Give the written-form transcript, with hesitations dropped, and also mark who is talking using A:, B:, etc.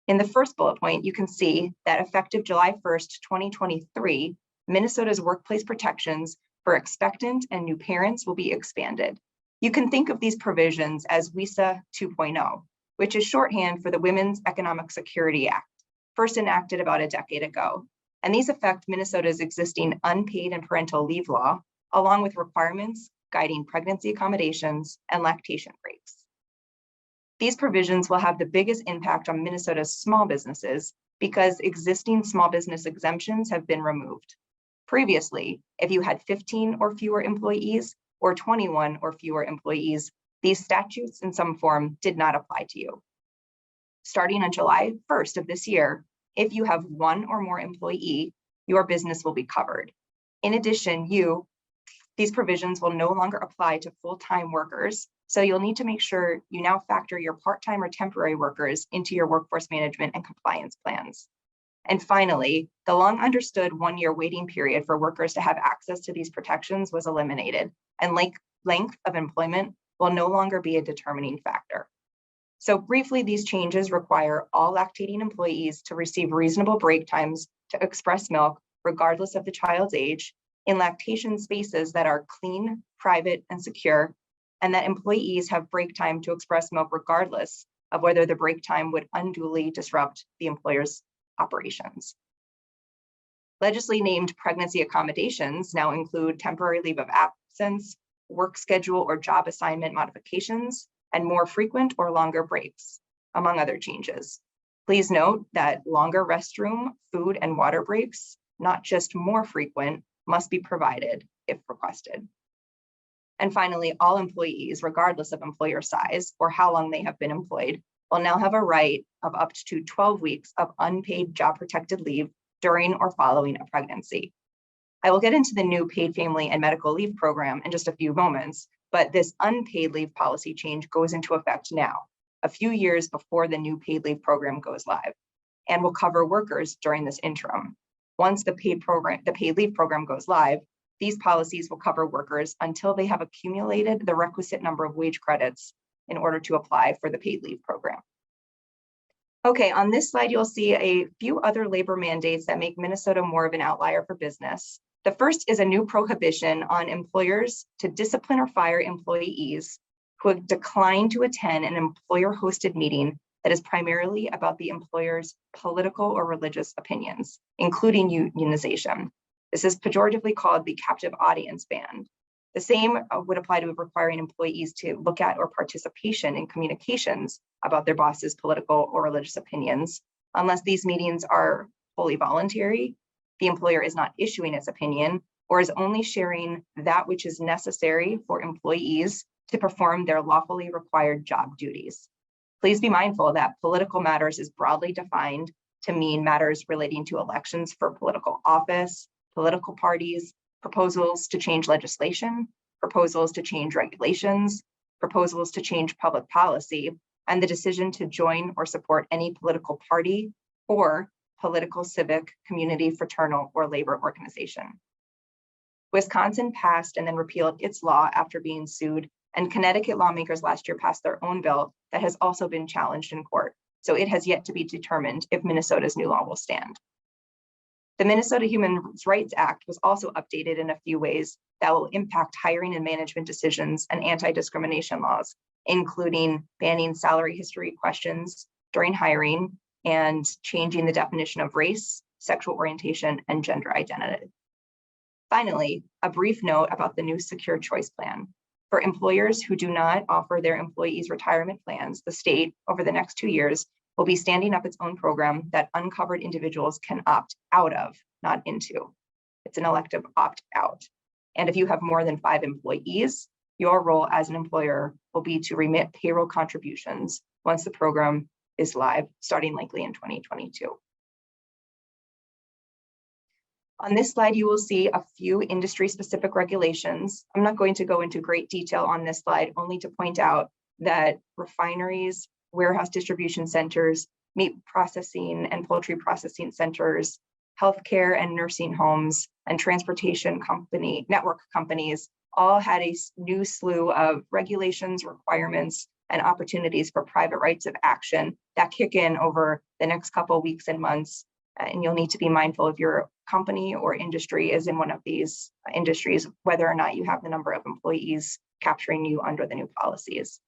A: In the first bullet point, you can see that effective July 1st, 2023, Minnesota's workplace protections for expectant and new parents will be expanded. You can think of these provisions as WISA 2.0, which is shorthand for the Women's Economic Security Act, first enacted about a decade ago. And these affect Minnesota's existing unpaid and parental leave law, along with requirements guiding pregnancy accommodations and lactation breaks. These provisions will have the biggest impact on Minnesota's small businesses because existing small business exemptions have been removed. Previously, if you had 15 or fewer employees or 21 or fewer employees, these statutes in some form did not apply to you. Starting on July 1st of this year, if you have one or more employee, your business will be covered. In addition, these provisions will no longer apply to full-time workers, so you'll need to make sure you now factor your part-time or temporary workers into your workforce management and compliance plans. And finally, the long understood one-year waiting period for workers to have access to these protections was eliminated, and length of employment will no longer be a determining factor. So briefly, these changes require all lactating employees to receive reasonable break times to express milk, regardless of the child's age, in lactation spaces that are clean, private, and secure, and that employees have break time to express milk regardless of whether the break time would unduly disrupt the employer's operations. Legislatively named pregnancy accommodations now include temporary leave of absence, work schedule or job assignment modifications, and more frequent or longer breaks, among other changes. Please note that longer restroom, food, and water breaks, not just more frequent, must be provided if requested. And finally, all employees, regardless of employer size or how long they have been employed, will now have a right of up to 12 weeks of unpaid job protected leave during or following a pregnancy. I will get into the new paid family and medical leave program in just a few moments, but this unpaid leave policy change goes into effect now, a few years before the new paid leave program goes live, and will cover workers during this interim. Once the paid leave program goes live, these policies will cover workers until they have accumulated the requisite number of wage credits in order to apply for the paid leave program. Okay, on this slide, you'll see a few other labor mandates that make Minnesota more of an outlier for business. The first is a new prohibition on employers to discipline or fire employees who have declined to attend an employer-hosted meeting that is primarily about the employer's political or religious opinions, including unionization. This is pejoratively called the captive audience ban. The same would apply to requiring employees to look at or participation in communications about their boss's political or religious opinions. Unless these meetings are fully voluntary, the employer is not issuing its opinion or is only sharing that which is necessary for employees to perform their lawfully required job duties. Please be mindful that political matters is broadly defined to mean matters relating to elections for political office, political parties, proposals to change legislation, proposals to change regulations, proposals to change public policy, and the decision to join or support any political party or political, civic, community, fraternal, or labor organization. Wisconsin passed and then repealed its law after being sued, and Connecticut lawmakers last year passed their own bill that has also been challenged in court. So it has yet to be determined if Minnesota's new law will stand. The Minnesota Human Rights Act was also updated in a few ways that will impact hiring and management decisions and anti-discrimination laws, including banning salary history questions during hiring and changing the definition of race, sexual orientation, and gender identity. Finally, a brief note about the new Secure Choice Plan. For employers who do not offer their employees retirement plans, the state, over the next 2 years, will be standing up its own program that uncovered individuals can opt out of, not into. It's an elective opt-out. And if you have more than 5 employees, your role as an employer will be to remit payroll contributions once the program is live, starting likely in 2022. On this slide, you will see a few industry-specific regulations. I'm not going to go into great detail on this slide, only to point out that refineries, warehouse distribution centers, meat processing and poultry processing centers, healthcare and nursing homes, and transportation network companies all had a new slew of regulations, requirements, and opportunities for private rights of action that kick in over the next couple of weeks and months. And you'll need to be mindful if your company or industry is in one of these industries, whether or not you have the number of employees capturing you under the new policies.